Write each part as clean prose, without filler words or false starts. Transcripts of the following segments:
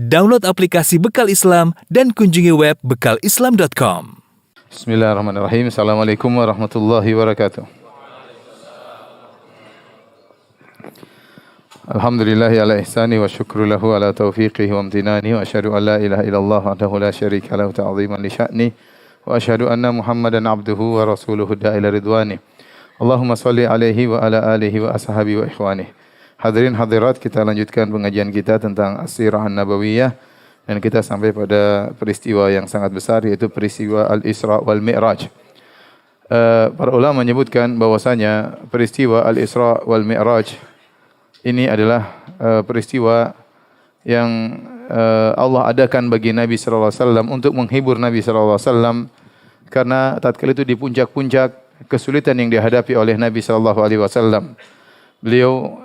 Download aplikasi Bekal Islam dan kunjungi web bekalislam.com. Bismillahirrahmanirrahim. Assalamualaikum warahmatullahi wabarakatuh. Alhamdulillahi ala ihsani wa syukru lahu ala taufiqihi wa amtinani wa asyhadu an la ilaha illallah wahdahu la syarika lahu ta'ziman li sya'ni wa asyhadu anna Muhammadan abduhu wa rasuluhu da'ila ridwani. Allahumma salli alaihi wa ala alihi wa ashabi wa ikhwani. Hadirin hadirat, kita lanjutkan pengajian kita tentang As-Sirah An-Nabawiyah dan kita sampai pada peristiwa yang sangat besar, yaitu peristiwa Al-Isra wal Mi'raj. Para ulama menyebutkan bahwasanya peristiwa Al-Isra wal Mi'raj ini adalah peristiwa yang Allah adakan bagi Nabi sallallahu alaihi wasallam untuk menghibur Nabi sallallahu alaihi wasallam, karena tatkala itu di puncak-puncak kesulitan yang dihadapi oleh Nabi sallallahu alaihi wasallam. Beliau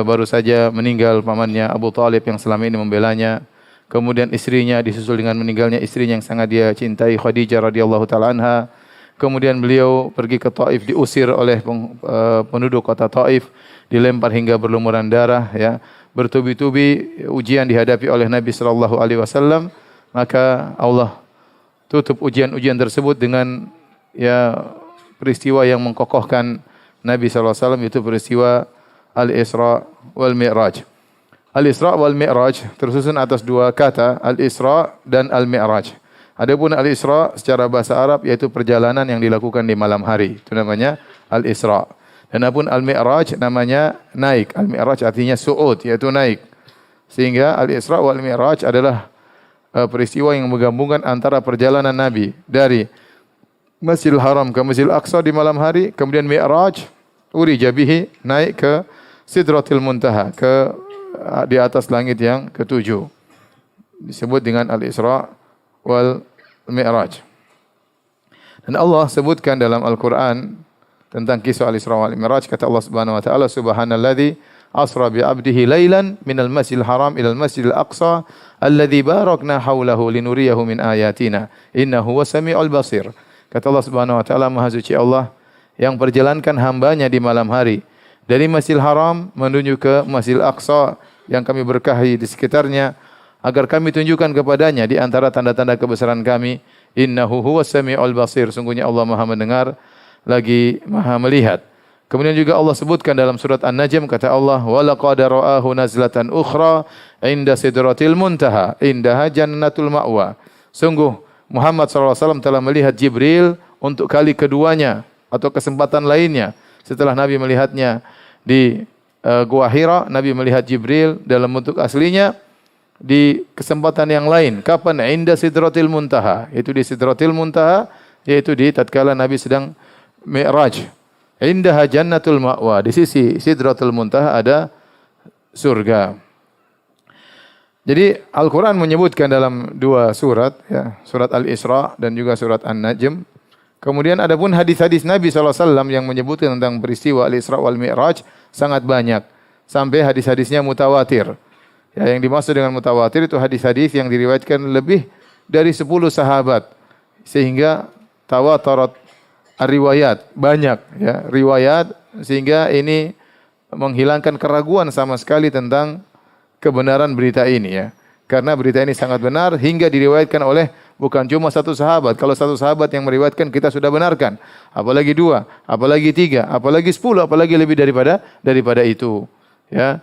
baru saja meninggal pamannya Abu Talib yang selama ini membelanya. Kemudian istrinya disusul dengan meninggalnya istrinya yang sangat dia cintai, Khadijah radhiyallahu taala anha. Kemudian beliau pergi ke Taif, diusir oleh penduduk kota Taif, dilempar hingga berlumuran darah, ya. Bertubi-tubi ujian dihadapi oleh Nabi sallallahu alaihi wasallam, maka Allah tutup ujian-ujian tersebut dengan peristiwa yang mengkokohkan Nabi sallallahu alaihi wasallam, itu peristiwa Al-Isra wal Mi'raj. Al-Isra wal Mi'raj tersusun atas dua kata, Al-Isra dan Al-Mi'raj. Adapun Al-Isra secara bahasa Arab yaitu perjalanan yang dilakukan di malam hari, itu namanya Al-Isra. Dan adapun Al-Mi'raj namanya naik. Al-Mi'raj artinya su'ud, yaitu naik. Sehingga Al-Isra wal Mi'raj adalah peristiwa yang menggabungkan antara perjalanan Nabi dari Masjidil Haram ke Masjidil Aqsa di malam hari, kemudian Mi'raj, urija bihi, naik ke Sidratil Muntaha, di atas langit yang ketujuh. Disebut dengan Al-Isra wal Mi'raj. Dan Allah sebutkan dalam Al-Quran tentang kisah Al-Isra wal Mi'raj, kata Allah Subhanahu wa taala, subhanalladzi asra bi 'abdihi lailan minal masjidil haram ilal masjidil aqsa alladzi barakna haulahu linuriyahu min ayatina innahu wasami'ul basir. Kata Allah Subhanahu wa taala, Maha suci Allah yang perjalankan hambanya di malam hari dari Masjidil Haram menuju ke Masjidil Aqsa yang kami berkahi di sekitarnya, agar kami tunjukkan kepadanya di antara tanda-tanda kebesaran kami, innahu huwas samiul basir, sungguhnya Allah Maha mendengar lagi Maha melihat. Kemudian juga Allah sebutkan dalam surat An-Najm, kata Allah, wa laqad ra'ahu nazlatan ukhra inda sidratil muntaha indaha jannatul ma'wa. Sungguh Muhammad sallallahu alaihi wasallam telah melihat Jibril untuk kali keduanya atau kesempatan lainnya. Setelah Nabi melihatnya di Gua Hira, Nabi melihat Jibril dalam bentuk aslinya di kesempatan yang lain. Kapan? Inda Sidratil Muntaha. Itu di Sidratil Muntaha, yaitu di tatkala Nabi sedang Mi'raj. Indaha Jannatul Ma'wa. Di sisi Sidratul Muntaha ada surga. Jadi Al-Quran menyebutkan dalam dua surat, ya, surat Al-Isra dan juga surat An-Najm. Kemudian adapun hadis-hadis Nabi SAW yang menyebutkan tentang peristiwa Al-Isra wal Mi'raj sangat banyak. Sampai hadis-hadisnya mutawatir. Ya, yang dimaksud dengan mutawatir itu hadis-hadis yang diriwayatkan lebih dari 10 sahabat. Sehingga tawatarat riwayat, banyak, ya, riwayat, sehingga ini menghilangkan keraguan sama sekali tentang kebenaran berita ini, ya. Karena berita ini sangat benar hingga diriwayatkan oleh bukan cuma satu sahabat. Kalau satu sahabat yang meriwayatkan kita sudah benarkan. Apalagi dua, apalagi tiga, apalagi 10, apalagi lebih daripada itu. Ya.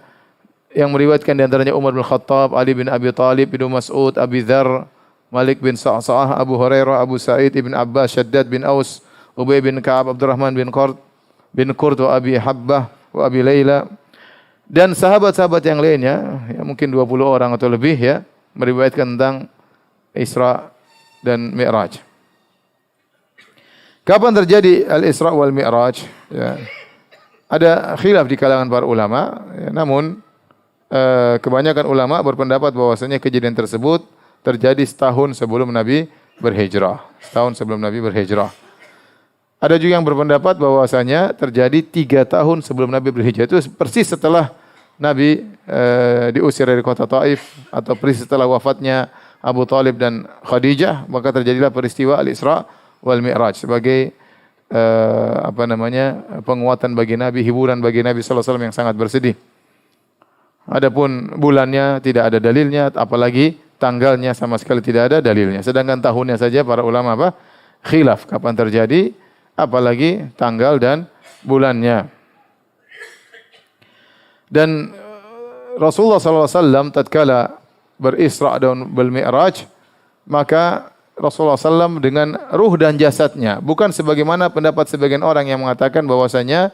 Yang meriwayatkan di antaranya Umar bin Khattab, Ali bin Abi Talib, Ibnu Mas'ud, Abi Dzar, Malik bin Sa'sa'ah, Abu Hurairah, Abu Sa'id, Ibn Abbas, Shaddad bin Aus, Ubay bin Ka'ab, Abdurrahman bin Qurt, wa Abi Habbah, wa Abi Layla. Dan sahabat-sahabat yang lainnya, ya, mungkin 20 orang atau lebih, ya, meriwayatkan tentang Isra dan Mi'raj. Kapan terjadi Al-Isra wal Mi'raj? Ya. Ada khilaf di kalangan para ulama, ya, namun kebanyakan ulama berpendapat bahwasanya kejadian tersebut terjadi setahun sebelum Nabi berhijrah. Setahun sebelum Nabi berhijrah. Ada juga yang berpendapat bahwasanya terjadi 3 tahun sebelum Nabi berhijrah. Itu persis setelah Nabi diusir dari kota Taif, atau persis setelah wafatnya Abu Talib dan Khadijah, maka terjadilah peristiwa Al-Isra wal Mi'raj sebagai penguatan bagi Nabi, hiburan bagi Nabi sallallahu alaihi wasallam yang sangat bersedih. Adapun bulannya tidak ada dalilnya, apalagi tanggalnya sama sekali tidak ada dalilnya. Sedangkan tahunnya saja para ulama apa? Khilaf kapan terjadi, apalagi tanggal dan bulannya. Dan Rasulullah SAW tatkala berisra dan bermi'raj, maka Rasulullah SAW dengan ruh dan jasadnya, bukan sebagaimana pendapat sebagian orang yang mengatakan bahwasanya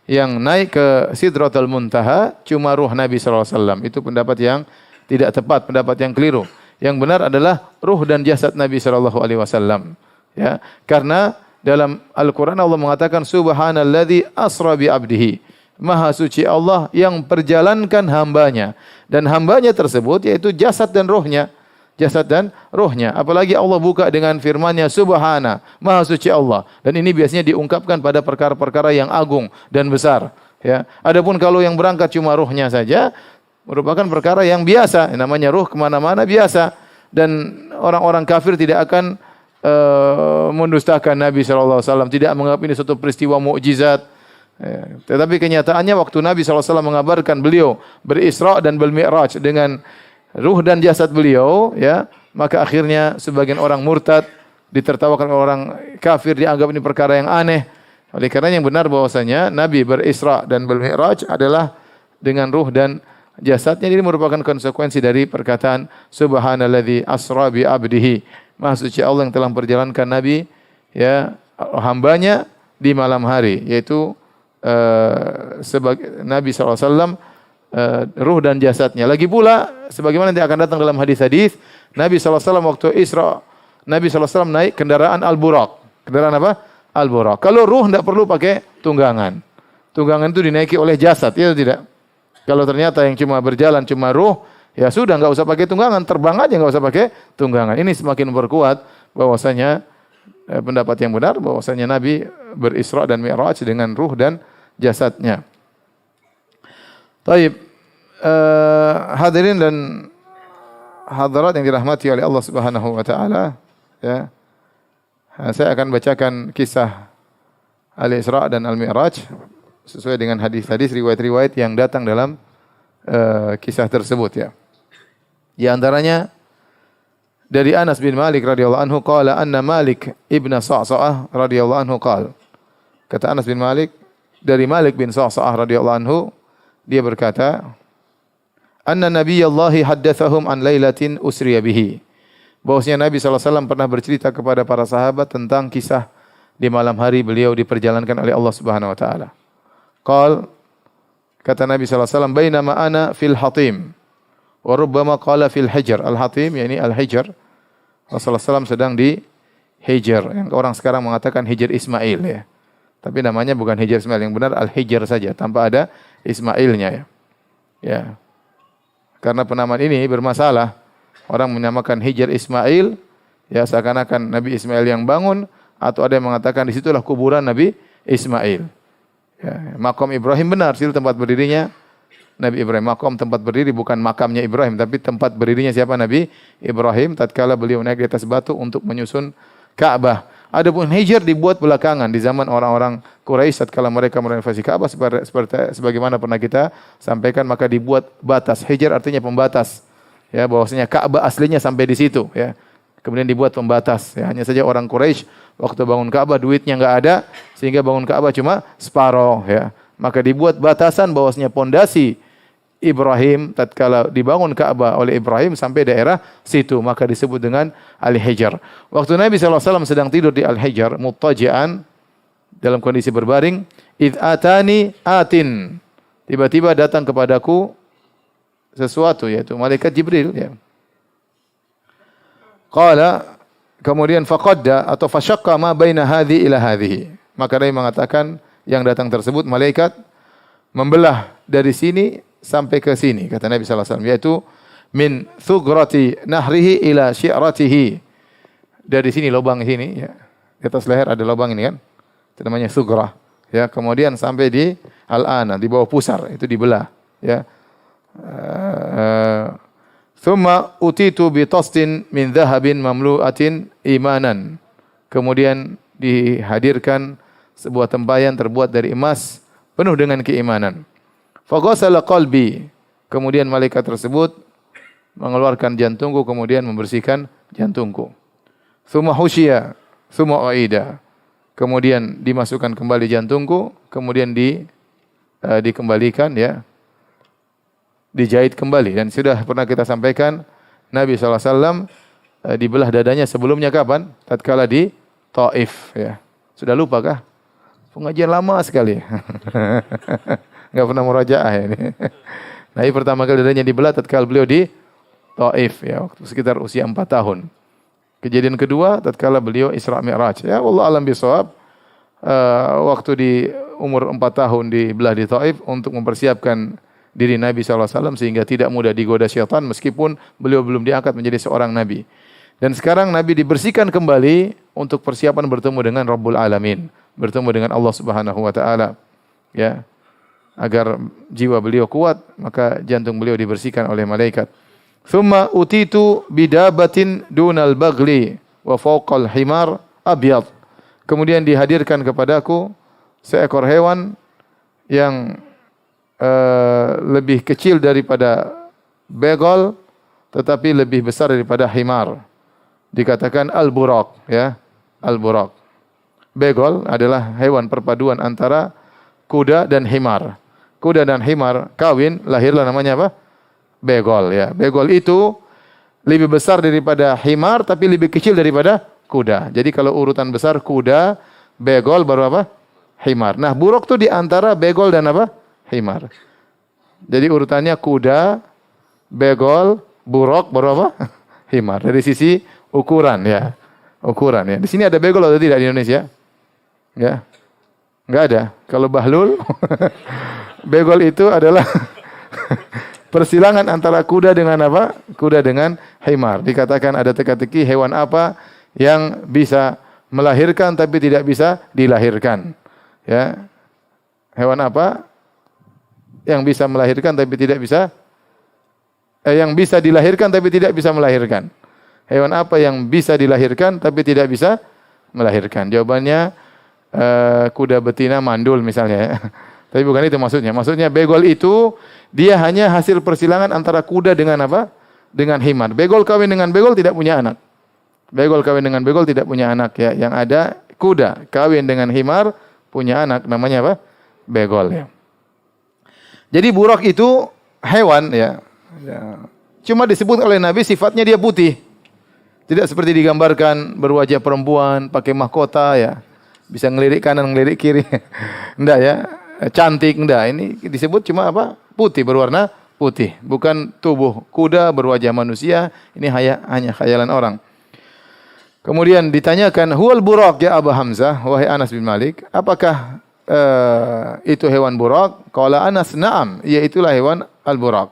yang naik ke Sidratul Muntaha cuma ruh Nabi SAW. Itu pendapat yang tidak tepat, pendapat yang keliru. Yang benar adalah ruh dan jasad Nabi SAW. Ya, karena dalam Al-Quran Allah mengatakan Subhanalladzi asra bi abdihi. Maha suci Allah yang perjalankan hambanya. Dan hambanya tersebut yaitu jasad dan ruhnya. Jasad dan ruhnya. Apalagi Allah buka dengan firman-Nya Subhana, Maha suci Allah. Dan ini biasanya diungkapkan pada perkara-perkara yang agung dan besar. Ya. Adapun kalau yang berangkat cuma ruhnya saja, merupakan perkara yang biasa. Namanya ruh kemana-mana biasa. Dan orang-orang kafir tidak akan mendustakan Nabi SAW. Tidak menganggap ini suatu peristiwa mukjizat. Ya. Tetapi kenyataannya waktu Nabi SAW mengabarkan beliau berisra dan bermi'raj dengan ruh dan jasad beliau, ya, maka akhirnya sebagian orang murtad, ditertawakan oleh orang kafir, dianggap ini perkara yang aneh. Oleh karena yang benar bahwasanya Nabi berisra dan bermi'raj adalah dengan ruh dan jasadnya. Ini merupakan konsekuensi dari perkataan Subhanalladzi asra bi abdihi. Maha suci Allah yang telah memperjalankan Nabi, ya, hambanya di malam hari, yaitu sebagai Nabi SAW, ruh dan jasadnya. Lagi pula, sebagaimana nanti akan datang dalam hadis-hadis, Nabi SAW waktu Isra, Nabi SAW naik kendaraan Al-Buraq. Kendaraan apa? Al-Buraq. Kalau ruh tidak perlu pakai tunggangan. Tunggangan itu dinaiki oleh jasad, ya tidak? Kalau ternyata yang cuma berjalan cuma ruh, ya sudah, nggak usah pakai tunggangan, terbang aja nggak usah pakai tunggangan. Ini semakin memperkuat bahwasanya pendapat yang benar bahwasanya Nabi berisra dan mi'raj dengan ruh dan jasadnya. Taib, hadirin dan hadirat yang dirahmati oleh Allah Subhanahu wa taala, ya. Saya akan bacakan kisah Al-Isra dan Al-Mi'raj sesuai dengan hadis-hadis riwayat-riwayat yang datang dalam kisah tersebut, ya. Di antaranya dari Anas bin Malik radhiyallahu anhu qala anna Malik ibn Sa'sa'ah radhiyallahu anhu qala. Kata Anas bin Malik dari Malik bin Sa'sa'ah radhiyallahu anhu, dia berkata, anna nabiyallahi haddatsahum an lailatin usriya bihi. Bahwasanya Nabi SAW pernah bercerita kepada para sahabat tentang kisah di malam hari beliau diperjalankan oleh Allah Subhanahu wa taala. Qal, kata Nabi SAW, bainama ana fil hatim wa rubbama qala fil hijr. Al-hatim yakni al-hijr. Rasulullah SAW sedang di hijr. Yang orang sekarang mengatakan hijr Ismail, ya. Tapi namanya bukan hijr Ismail, yang benar al-hijr saja tanpa ada Ismailnya, ya. Ya. Karena penamaan ini bermasalah. Orang menyamakan hijr Ismail, ya, seakan-akan Nabi Ismail yang bangun, atau ada yang mengatakan di situlah kuburan Nabi Ismail. Ya, makam Ibrahim benar, situ tempat berdirinya Nabi Ibrahim. Makam tempat berdiri bukan makamnya Ibrahim, tapi tempat berdirinya siapa? Nabi Ibrahim tatkala beliau naik di atas batu untuk menyusun Ka'bah. Adapun hijr dibuat belakangan di zaman orang-orang Quraisy tatkala mereka merenovasi Ka'bah seperti sebagaimana pernah kita sampaikan, maka dibuat batas. Hijr artinya pembatas. Ya, bahwasanya Ka'bah aslinya sampai di situ, ya. Kemudian dibuat pembatas, ya. Hanya saja orang Quraisy waktu bangun Ka'bah duitnya enggak ada sehingga bangun Ka'bah cuma separuh, ya. Maka dibuat batasan bahwasanya pondasi Ibrahim tatkala dibangun Ka'bah oleh Ibrahim sampai daerah situ, maka disebut dengan Al-Hijr. Waktu Nabi SAW sedang tidur di Al-Hijr, muttaji'an, dalam kondisi berbaring, idh atani atin, tiba-tiba datang kepadaku sesuatu, yaitu malaikat Jibril, ya. Qala, kemudian faqadda atau fasyaqqa ma baina hadhi ila hadhihi. Maka Nabi mengatakan yang datang tersebut malaikat membelah dari sini sampai ke sini, kata Nabi sallallahu alaihi wasallam, yaitu min thugrati nahrihi ila syi'ratihi. Dari sini lubang sini, ya. Di atas leher ada lubang ini kan. Itu namanya thugrah, ya. Kemudian sampai di al-ana, di bawah pusar, itu dibelah, ya. Thumma utitu bi tastin min dhahabin mamlu'atin imanan. Kemudian dihadirkan sebuah tempayan terbuat dari emas penuh dengan keimanan. Faghasala qalbi. Kemudian malaikat tersebut mengeluarkan jantungku kemudian membersihkan jantungku. Tsumma husyiya, tsumma uida. Kemudian dimasukkan kembali jantungku, kemudian dikembalikan ya. Dijahit kembali dan sudah pernah kita sampaikan Nabi SAW dibelah dadanya sebelumnya kapan? Tatkala di Taif ya. Sudah lupa kah? Pengajian lama sekali. Enggak pernah murajaah ini. Nabi pertama kali dadanya dibelah tatkala beliau di Taif ya, waktu sekitar usia 4 tahun. Kejadian kedua tatkala beliau Isra Mi'raj ya, wallahu alam bisawab. Waktu di umur 4 tahun dibelah di Taif untuk mempersiapkan diri Nabi SAW sehingga tidak mudah digoda syaitan meskipun beliau belum diangkat menjadi seorang Nabi. Dan sekarang Nabi dibersihkan kembali untuk persiapan bertemu dengan Rabbul Alamin, bertemu dengan Allah Subhanahu wa taala. Ya. Agar jiwa beliau kuat, maka jantung beliau dibersihkan oleh malaikat. Tsumma utitu bidabatin dunal bagli wa fawqal himar abyad. Kemudian dihadirkan kepadaku seekor hewan yang lebih kecil daripada begol tetapi lebih besar daripada himar. Dikatakan al-buraq ya, al-buraq. Begol adalah hewan perpaduan antara kuda dan himar. Kuda dan himar kawin, lahirlah namanya apa? Begol ya. Begol itu lebih besar daripada himar tapi lebih kecil daripada kuda. Jadi kalau urutan besar kuda, begol baru apa? Himar. Nah, buraq itu di antara begol dan apa? Himar. Jadi urutannya kuda, begol, buraq baru apa? Himar. Dari sisi ukuran ya. Ukuran ya. Di sini ada begol atau tidak di Indonesia? Ya. Enggak ada. Kalau bahlul begol itu adalah persilangan antara kuda dengan apa? Kuda dengan himar. Dikatakan ada teka-teki hewan apa yang bisa melahirkan tapi tidak bisa dilahirkan. Ya. Hewan apa yang bisa melahirkan tapi tidak bisa yang bisa dilahirkan tapi tidak bisa melahirkan? Hewan apa yang bisa dilahirkan tapi tidak bisa melahirkan? Jawabannya kuda betina mandul misalnya ya. Tapi bukan itu maksudnya. Maksudnya begol itu dia hanya hasil persilangan antara kuda dengan apa? Dengan himar. Begol kawin dengan begol tidak punya anak. Begol kawin dengan begol tidak punya anak ya. Yang ada kuda kawin dengan himar punya anak namanya apa? Begol ya. Jadi buraq itu hewan ya. Cuma disebut oleh Nabi sifatnya dia putih. Tidak seperti digambarkan berwajah perempuan, pakai mahkota ya. Bisa ngelirik kanan, ngelirik kiri. Enggak ya. Cantik enggak. Ini disebut cuma apa? Putih, berwarna putih. Bukan tubuh kuda berwajah manusia. Ini hanya khayalan orang. Kemudian ditanyakan, "Huwal buraq ya Abu Hamzah?" Wahai Anas bin Malik, apakah itu hewan buraq? Qala Anas, "Na'am." Ya, itulah hewan al-buraq.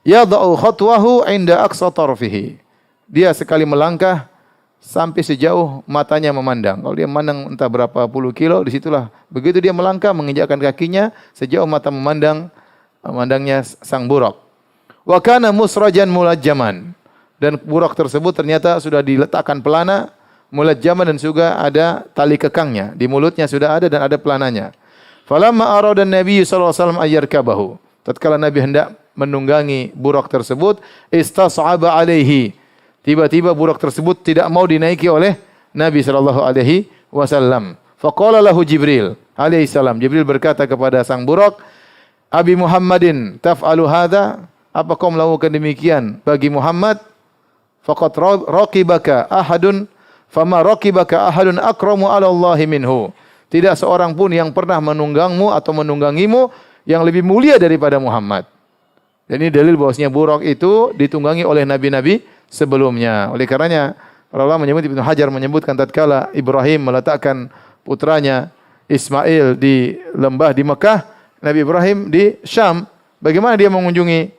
Yada'u khatwahu 'inda aqsa tarfihi. Dia sekali melangkah sampai sejauh matanya memandang. Kalau dia memandang entah berapa puluh kilo, disitulah. Begitu dia melangkah, menginjakkan kakinya, sejauh mata memandangnya sang buraq. Wa kana musrajan mulajjaman. Dan buraq tersebut ternyata sudah diletakkan pelana, mulajjaman dan juga ada tali kekangnya. Di mulutnya sudah ada dan ada pelananya. Falamma arada Nabi sallallahu alaihi wasallam ayyarkabahu. Tatkala Nabi hendak menunggangi buraq tersebut, istas'aba alaihi. Tiba-tiba buraq tersebut tidak mau dinaiki oleh Nabi sallallahu alaihi wasallam. Faqala lahu Jibril alaihi salam. Jibril berkata kepada sang buraq, "Abi Muhammadin taf'alu hadza?" Apa kau melakukan demikian bagi Muhammad? Faqad raqibaka ahadun fama raqibaka ahadun akramu 'ala Allah minhu. Tidak seorang pun yang pernah menunggangmu atau menunggangimu yang lebih mulia daripada Muhammad. Dan ini dalil bahwasanya buraq itu ditunggangi oleh nabi-nabi sebelumnya. Oleh karenanya para ulama menyebut, Ibnu Hajar menyebutkan tatkala Ibrahim meletakkan putranya Ismail di lembah di Mekah, Nabi Ibrahim di Syam, bagaimana dia mengunjungi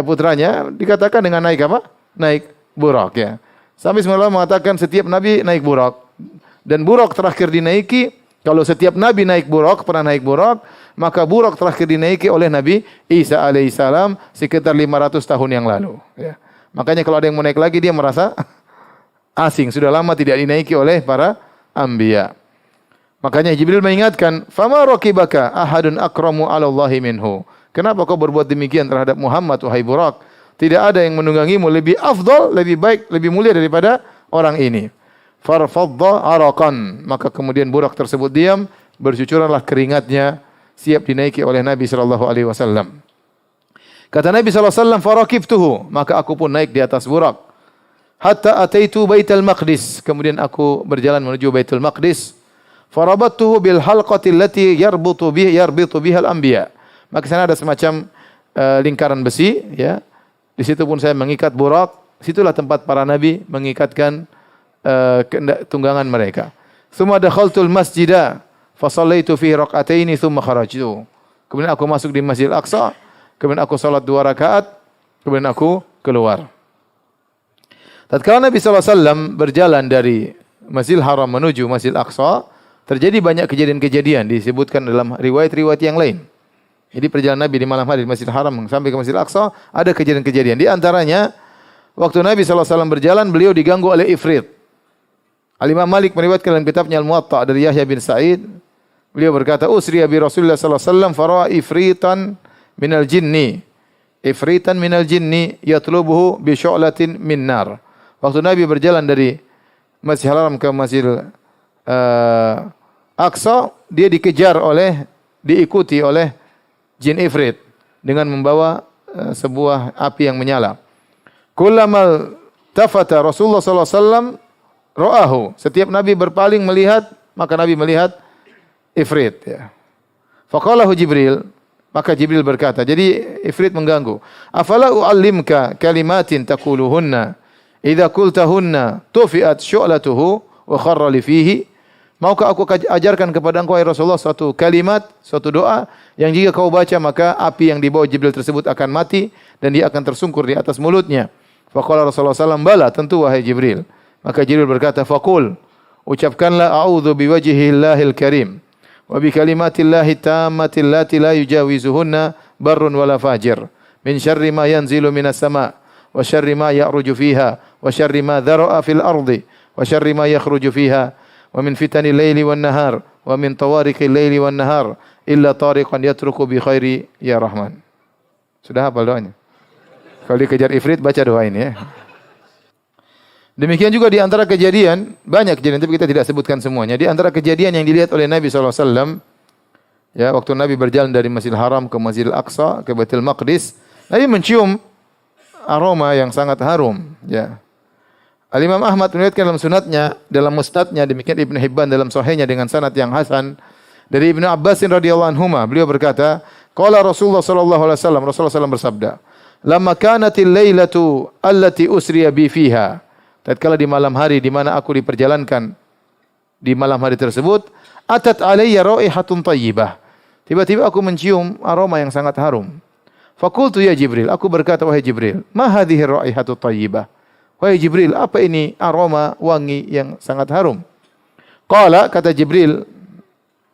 putranya? Dikatakan dengan naik apa? Naik buraq ya. Sampai semula mengatakan setiap nabi naik buraq. Dan buraq terakhir dinaiki, kalau setiap nabi naik buraq, pernah naik buraq, maka buraq terakhir dinaiki oleh Nabi Isa alaihissalam sekitar 500 tahun yang lalu ya. Makanya kalau ada yang mau naik lagi dia merasa asing, sudah lama tidak dinaiki oleh para anbiya. Makanya Jibril mengingatkan, "Fama raqibaka ahadun akramu 'ala Allahi minhu." Kenapa kau berbuat demikian terhadap Muhammad wahai buraq? Tidak ada yang menunggangimu lebih afdal, lebih baik, lebih mulia daripada orang ini. Farfadda araqan. Maka kemudian burak tersebut diam, bercucuranlah keringatnya, siap dinaiki oleh Nabi sallallahu alaihi wasallam. Kata Nabi sallallahu alaihi wasallam, "Farakibtuhu." Maka aku pun naik di atas burak. Hatta ataitu Baitul Maqdis. Kemudian aku berjalan menuju Baitul Maqdis. Farabattuhu bil halqati allati yarbitu biha al-anbiya. Maka sana ada semacam lingkaran besi, ya. Di situ pun saya mengikat burak. Situlah tempat para nabi mengikatkan tunggangan mereka. Tsumma dakhaltul masjida fa shallaitu fi rak'ataini tsumma kharajtu. Kemudian aku masuk di Masjidil Aqsa, kemudian aku salat 2 rakaat, kemudian aku keluar. Tatkala Nabi sallallahu alaihi wasallam berjalan dari Masjidil Haram menuju Masjidil Aqsa, terjadi banyak kejadian-kejadian disebutkan dalam riwayat-riwayat yang lain. Jadi perjalanan Nabi di malam hari di Masjidil Haram sampai ke Masjidil Aqsa ada kejadian-kejadian. Di antaranya waktu Nabi sallallahu alaihi wasallam berjalan, beliau diganggu oleh ifrit. Al-Imam Malik meriwayatkan dalam kitabnya Al-Muwatta dari Yahya bin Sa'id, beliau berkata, "Usriya bi Rasulillah sallallahu alaihi wasallam fara'a ifritan minal jinni. Ifritan minal jinni yatlubuhu bi syu'latin min nar." Waktu Nabi berjalan dari Masjidil Haram ke Masjidil Aqsa, dia diikuti oleh jin ifrit dengan membawa sebuah api yang menyala. Kullamal tafata Rasulullah sallallahu alaihi wasallam ra'ahu. Setiap Nabi berpaling melihat, maka Nabi melihat ifrit, ya. Faqalahu Jibril, maka Jibril berkata, jadi ifrit mengganggu. Afala u'allimka kalimatin taquluhunna idza qultahunna tufiat syu'latuhu wa kharra li fihi. Maukah aku ajarkan kepada engkau, ya Rasulullah, suatu kalimat, suatu doa yang jika kau baca maka api yang dibawa Jibril tersebut akan mati dan dia akan tersungkur di atas mulutnya. Faqala Rasulullah sallallahu alaihi wasallam, bala, tentu wahai Jibril. Maka Jibril berkata, faqul, ucapkanlah a'udzu biwajhillahil karim wa bi kalimatillahi tammati allati la yujawizuhunna barrun wala fajir min syarri ma yanzilu minas sama' wa syarri ma ya'ruju fiha wa syarri ma dhara'a fil ardi wa syarri ma yakhruju fiha wa min fitanil laili wan nahar wa min tawariqil laili wan nahar illa tariqan yatruku bi khairi ya Rahman. Sudah hafal doanya? Kalau dikejar ifrit baca doa ini, ya. Demikian juga di antara kejadian, banyak kejadian tapi kita tidak sebutkan semuanya. Di antara kejadian yang dilihat oleh Nabi sallallahu alaihi wasallam, ya, waktu Nabi berjalan dari Masjidil Haram ke Masjidil Aqsa ke Baitul Maqdis, Nabi mencium aroma yang sangat harum, ya. Al-Imam Ahmad meriwayatkan dalam sunatnya, dalam musnadnya, demikian Ibnu Hibban dalam sahihnya dengan sanad yang hasan dari Ibnu Abbas radhiyallahu anhuma, beliau berkata, qala Rasulullah sallallahu alaihi wasallam, Rasulullah sallallahu bersabda, "Lamma kanatil lailatu allati usriya bi fiha." Tatkala di malam hari di mana aku diperjalankan di malam hari tersebut, atat alayya raihatun thayyibah. Tiba-tiba aku mencium aroma yang sangat harum. Faqultu ya Jibril, aku berkata, wahai Jibril, ma hadhihi raihatu thayyibah? Wahai Jibril, apa ini aroma wangi yang sangat harum? Qala, kata Jibril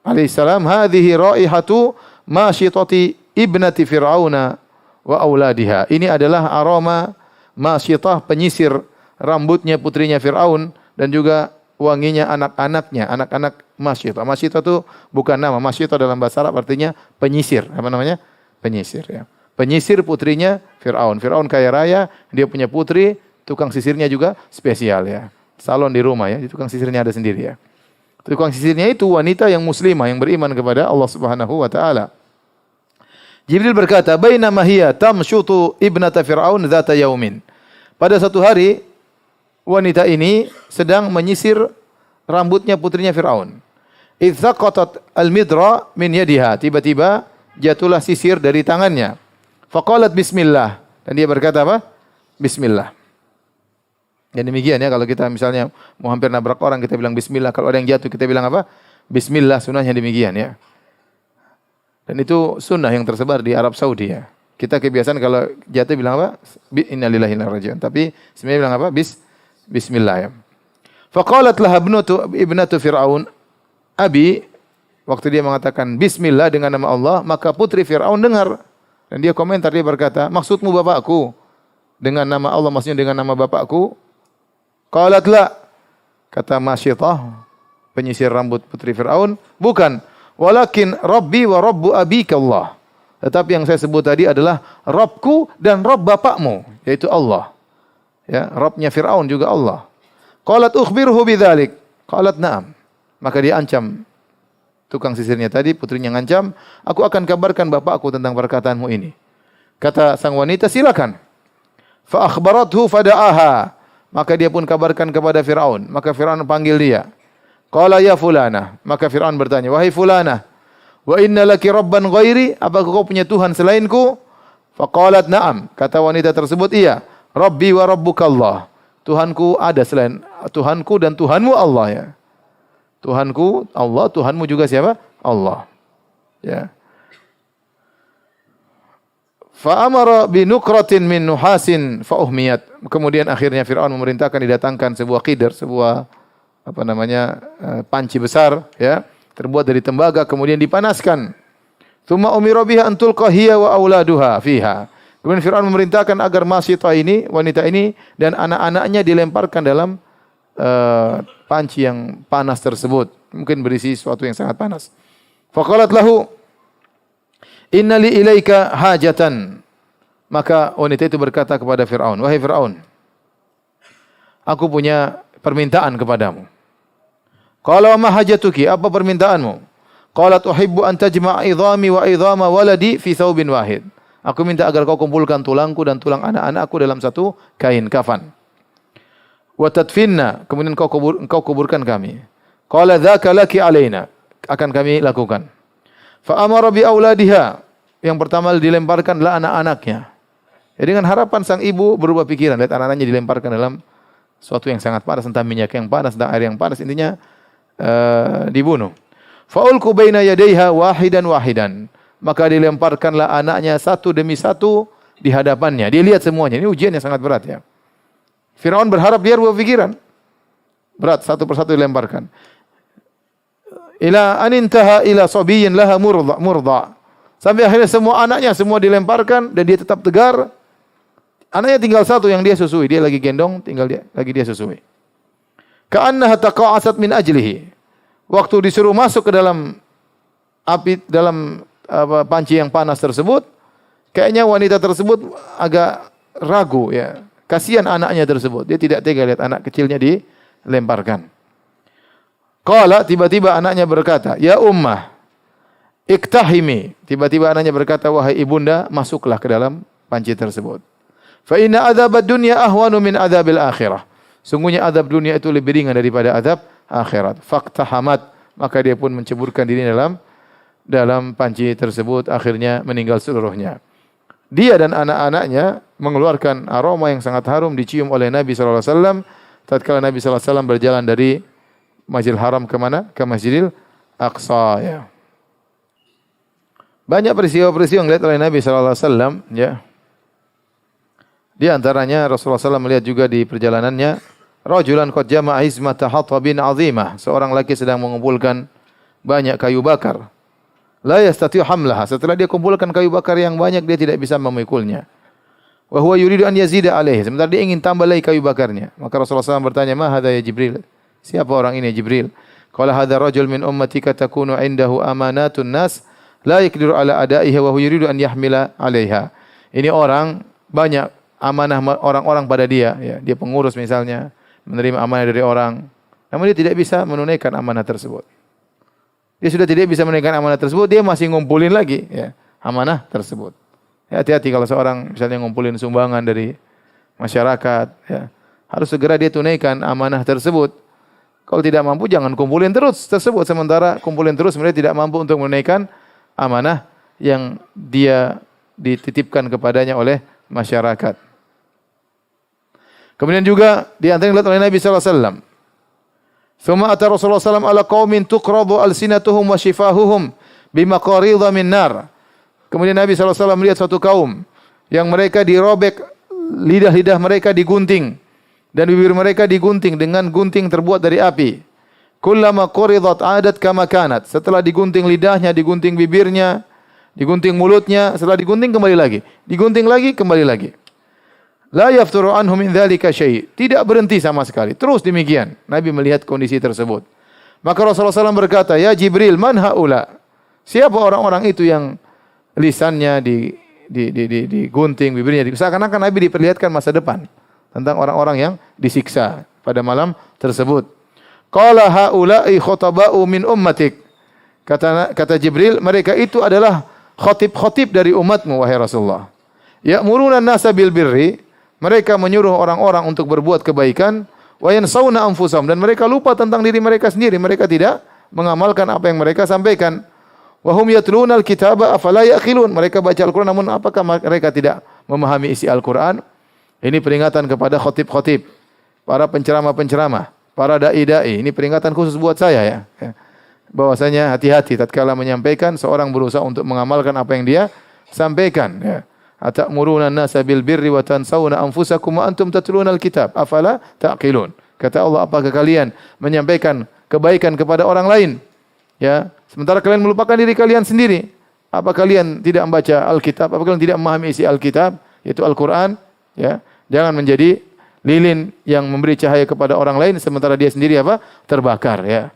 alaihissalam, hadhihi raihatu masyitati ibnati Fir'auna wa auladiha. Ini adalah aroma masyitah, penyisir rambutnya putrinya Fir'aun dan juga wanginya anak-anaknya, anak-anak masyitah. Masyitah itu bukan nama, masyitah dalam bahasa Arab artinya penyisir. Apa namanya? Penyisir, ya. Penyisir putrinya Fir'aun. Fir'aun kaya raya, dia punya putri, tukang sisirnya juga spesial, ya. Salon di rumah, ya, tukang sisirnya ada sendiri, ya. Tukang sisirnya itu wanita yang muslimah yang beriman kepada Allah Subhanahu wa taala. Jibril berkata, "Bainama hiya tamshutu ibnata Fir'aun dzata yaumin." Pada satu hari wanita ini sedang menyisir rambutnya putrinya Fir'aun. Idz saqatat al-midra min yadiha. Tiba-tiba jatuhlah sisir dari tangannya. Faqalat bismillah. Dan dia berkata apa? Bismillah. Dan demikian, ya, kalau kita misalnya mau hampir nabrak orang kita bilang bismillah, kalau ada yang jatuh kita bilang apa? Bismillah, sunnahnya demikian, ya. Dan itu sunnah yang tersebar di Arab Saudi, ya. Kita kebiasaan kalau jatuh bilang apa? Innalillahi wa inna ilaihi raji'un. Tapi sebenarnya bilang apa? Bismillah, ya. Faqalat laha ibnatu Fir'aun, abi, waktu dia mengatakan bismillah dengan nama Allah, maka putri Fir'aun dengar. Dan dia komentar, dia berkata, maksudmu bapakku? Dengan nama Allah, maksudnya dengan nama bapakku? Qalat la, kata masyitah, penyisir rambut putri Fir'aun, bukan. Walakin Rabbi wa Rabbu abika Allah. Tetapi yang saya sebut tadi adalah Rabbku dan Rabb bapakmu, yaitu Allah. Ya, Rabbnya Fir'aun juga Allah. Qalat ukhbirhu bidzalik. Qalat na'am. Maka dia ancam tukang sisirnya tadi, putrinya ngancam, aku akan kabarkan bapakku tentang perkataanmu ini. Kata sang wanita, silakan. Fa akhbarathu fada'aha. Maka dia pun kabarkan kepada Fir'aun. Maka Fir'aun panggil dia. Qala ya fulana. Maka Fir'aun bertanya, wahai fulana, wa inna laki rabban ghairi? Apakah kau punya Tuhan selainku? Faqalat na'am. Kata wanita tersebut, iya. Rabbi wa rabbukallah. Tuhanku ada selain Tuhanku dan Tuhanmu Allah ya. Tuhanku Allah, Tuhanmu juga siapa? Allah. Ya. Fa amara bi nukratin min nuhasin fa uhmiyat. Kemudian akhirnya Firaun memerintahkan didatangkan sebuah qidr, sebuah panci besar ya, terbuat dari tembaga kemudian dipanaskan. Tsumma umira biha an tulqa hiya wa auladuha fiha. Kemudian Firaun memerintahkan agar Masitah ini, wanita ini dan anak-anaknya dilemparkan dalam panci yang panas tersebut. Mungkin berisi sesuatu yang sangat panas. Faqalat lahu, inna li ilaika hajatan. Maka wanita itu berkata kepada Firaun, wahai Firaun, aku punya permintaan kepadamu. Qala ma hajatuki? Apa permintaanmu? Qalat uhibbu an tajma'a idhami wa idhama waladi fi thawbin wahid. Aku minta agar kau kumpulkan tulangku dan tulang anak-anakku dalam satu kain kafan. Wa tadfinna, kemudian kau kuburkan kami. Qala dzaka laki alaina, akan kami lakukan. Fa amara bi auladiha, yang pertama dilemparkan adalah anak-anaknya. Jadi dengan harapan sang ibu berubah pikiran, lihat anak-anaknya dilemparkan dalam suatu yang sangat panas, entah minyak yang panas, entah air yang panas, intinya dibunuh. Fa ulqu baina yadayha wahidan wahidan. Maka dilemparkanlah anaknya satu demi satu di hadapannya. Dia lihat semuanya. Ini ujian yang sangat berat ya. Firaun berharap dia berubah pikiran. Berat, satu persatu dilemparkan. Ila anintaha ila sabiyyin laha murda. Sampai akhirnya semua anaknya semua dilemparkan dan dia tetap tegar. Anaknya tinggal satu yang dia susui. Dia lagi gendong, lagi dia susui. Ka'annaha taqa'asat min ajlihi. Waktu disuruh masuk ke dalam api, dalam panci yang panas tersebut, kayaknya wanita tersebut agak ragu ya. Kasihan anaknya tersebut. Dia tidak tega lihat anak kecilnya dilemparkan. Qala, tiba-tiba anaknya berkata, ya ummah, iktahimi. Tiba-tiba anaknya berkata, wahai ibunda, masuklah ke dalam panci tersebut. Fa inna adzabad dunya ahwanu min adzabil akhirah. Sungguhnya azab dunia itu lebih ringan daripada azab akhirat. Faqtahamat, maka dia pun menceburkan diri dalam panci tersebut, akhirnya meninggal seluruhnya. Dia dan anak-anaknya mengeluarkan aroma yang sangat harum, dicium oleh Nabi sallallahu alaihi wasallam tatkala Nabi sallallahu alaihi wasallam berjalan dari Masjidil Haram ke mana? Ke Masjidil Aqsa ya. Banyak peristiwa-peristiwa yang dilihat oleh Nabi sallallahu alaihi wasallam ya. Di antaranya Rasulullah SAW melihat juga di perjalanannya rajulan qad jama'a izmata hatabin 'azimah, seorang laki sedang mengumpulkan banyak kayu bakar. La yastati'u hamlaha, setelah dia kumpulkan kayu bakar yang banyak dia tidak bisa memikulnya. Wa huwa yuridu an yazida alaihi, sementara dia ingin tambah lagi kayu bakarnya. Maka Rasulullah SAW bertanya, "Ma hadza ya Jibril?" Siapa orang ini Jibril? Qala hadza rajul min ummatika takunu indahu amanatun nas la yaqdiru ala adaiha wa huwa yuridu an yahmila 'alaiha. Ini orang banyak amanah orang-orang pada dia ya. Dia pengurus misalnya, menerima amanah dari orang, namun dia tidak bisa menunaikan amanah tersebut. Dia sudah tidak bisa menunaikan amanah tersebut, dia masih ngumpulin lagi ya, amanah tersebut. Ya, hati-hati kalau seorang misalnya ngumpulin sumbangan dari masyarakat ya, harus segera dia tunaikan amanah tersebut. Kalau tidak mampu jangan kumpulin terus tersebut, sementara kumpulin terus mereka tidak mampu untuk menunaikan amanah yang dia dititipkan kepadanya oleh masyarakat. Kemudian juga di antara yang dilihat oleh Nabi sallallahu alaihi wasallam, "Tsumma ata Rasulullah sallallahu alaihi wasallam ala qaumin tuqradu alsinatuhum wa shifahuhum bimaqaridha min nar." Kemudian Nabi sallallahu alaihi wasallam melihat suatu kaum yang mereka dirobek, lidah-lidah mereka digunting dan bibir mereka digunting dengan gunting terbuat dari api. Kullama quridat adat kama kanat. Setelah digunting lidahnya, digunting bibirnya, digunting mulutnya, setelah digunting kembali lagi, digunting lagi kembali lagi. La yafturu anhu min dzalika syai'. Tidak berhenti sama sekali. Terus demikian. Nabi melihat kondisi tersebut. Maka Rasulullah SAW berkata, "Ya Jibril, man haula?" Siapa orang-orang itu yang lisannya digunting, bibirnya seakan-akan Nabi diperlihatkan masa depan tentang orang-orang yang disiksa pada malam tersebut. Qala haula'i khutaba'u min ummatik. Kata Jibril, mereka itu adalah khatib-khatib dari umatmu wahai Rasulullah. Ya'muruna an-nasa bil birri, mereka menyuruh orang-orang untuk berbuat kebaikan, wa yansawna anfusahum, dan mereka lupa tentang diri mereka sendiri, mereka tidak mengamalkan apa yang mereka sampaikan. Wa hum yatluna al-kitaba afala ya'qilun, mereka baca Al-Qur'an namun apakah mereka tidak memahami isi Al-Qur'an? Ini peringatan kepada khatib-khatib, para penceramah-penceramah, para dai-dai. Ini peringatan khusus buat saya ya. Bahwasanya hati-hati tatkala menyampaikan, seorang berusaha untuk mengamalkan apa yang dia sampaikan ya. Atamuruna an-nasa bil birri wa tansawna anfusakum wa antum tatluna al-kitab afala taqilun. Kata Allah, apakah kalian menyampaikan kebaikan kepada orang lain ya, sementara kalian melupakan diri kalian sendiri? Apa kalian tidak membaca Alkitab? Apa kalian tidak memahami isi Alkitab, yaitu Al-Qur'an ya? Jangan menjadi lilin yang memberi cahaya kepada orang lain sementara dia sendiri apa? Terbakar ya.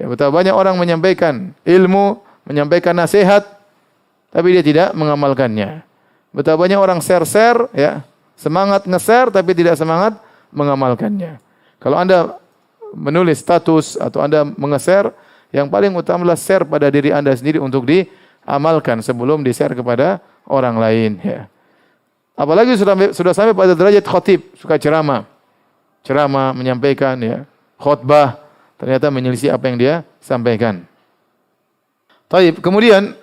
Ya, betapa banyak orang menyampaikan ilmu, menyampaikan nasihat, tapi dia tidak mengamalkannya. Betapa banyak orang share-share, ya, semangat nge-share, tapi tidak semangat mengamalkannya. Kalau Anda menulis status atau Anda menge-share, yang paling utama adalah share pada diri Anda sendiri untuk diamalkan sebelum di-share kepada orang lain. Ya. Apalagi sudah sampai pada derajat khatib, suka ceramah, menyampaikan, ya, khutbah, ternyata menyelisih apa yang dia sampaikan. Taib. Kemudian,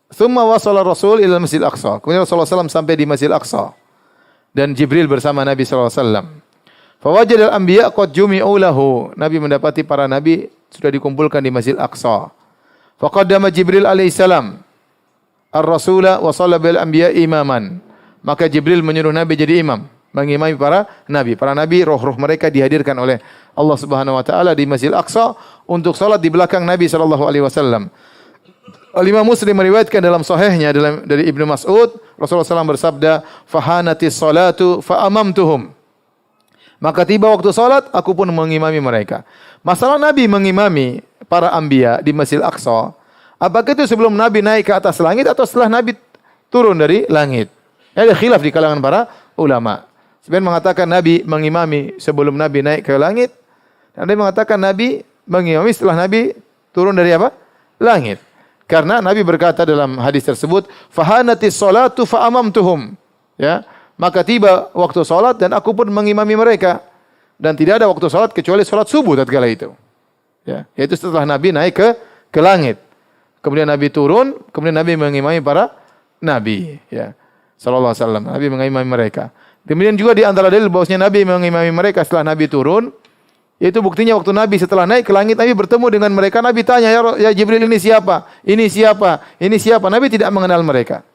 thumma wasala Rasul ila Masjid Aqsa. Kemudian Rasulullah SAW sampai di Masjid Aqsa. Dan Jibril bersama Nabi SAW. Fawajadal anbiya qad jumi'u lahu. Nabi mendapati para nabi sudah dikumpulkan di Masjid Aqsa. Faqaddama Jibril alaihissalam ar-rasula wa shalla bil anbiya imaman. Maka Jibril menyuruh Nabi jadi imam, mengimami para nabi. Para nabi, roh-roh mereka dihadirkan oleh Allah Subhanahu wa taala di Masjid Aqsa untuk salat di belakang Nabi sallallahu alaihi wasallam. Al-Imam Muslim meriwayatkan dalam sahihnya dari Ibnu Mas'ud, Rasulullah SAW bersabda, "Fahanatis salatu fa amamtuhum." Maka tiba waktu salat, aku pun mengimami mereka. Masalah Nabi mengimami para anbiya di Masjid Aqsa, apakah itu sebelum Nabi naik ke atas langit atau setelah Nabi turun dari langit? Ada khilaf di kalangan para ulama. Sebagian mengatakan Nabi mengimami sebelum Nabi naik ke langit. Dan ada yang mengatakan Nabi mengimami setelah Nabi turun dari apa? Langit. Karena Nabi berkata dalam hadis tersebut, "Fahanatis salatu fa amamtuhum." Ya, maka tiba waktu salat dan aku pun mengimami mereka. Dan tidak ada waktu salat kecuali salat subuh tatkala itu. Ya, yaitu setelah Nabi naik ke langit. Kemudian Nabi turun, kemudian Nabi mengimami para nabi, ya. Sallallahu alaihi wasallam. Nabi mengimami mereka. Kemudian juga di antara dalil bahwasanya Nabi mengimami mereka setelah Nabi turun, yaitu buktinya waktu Nabi setelah naik ke langit, Nabi bertemu dengan mereka. Nabi tanya, ya Jibril, ini siapa? Ini siapa? Ini siapa? Nabi tidak mengenal mereka.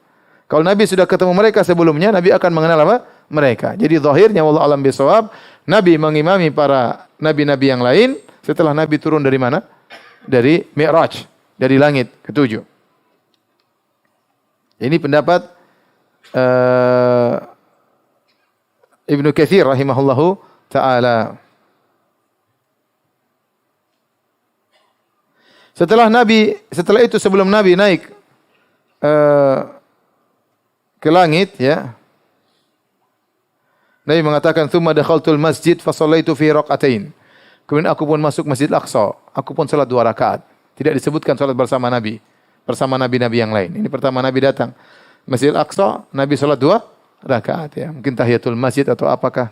Kalau Nabi sudah ketemu mereka sebelumnya, Nabi akan mengenal apa? Mereka. Jadi zahirnya wallahu alam bisawab, Nabi mengimami para nabi-nabi yang lain setelah Nabi turun dari mana? Dari Mi'raj, dari langit ketujuh. Ini pendapat Ibnu Katsir rahimahullahu ta'ala. Setelah itu sebelum Nabi naik ke langit, ya, Nabi mengatakan, "Tsumma dakhaltul masjid fa shallaitu fi rak'atain." Kemudian aku pun masuk Masjid Aqsa, aku pun salat 2 rakaat. Tidak disebutkan salat bersama Nabi, bersama nabi-nabi yang lain. Ini pertama Nabi datang Masjid Aqsa, Nabi salat 2 rakaat, ya. Mungkin tahiyatul masjid atau apakah.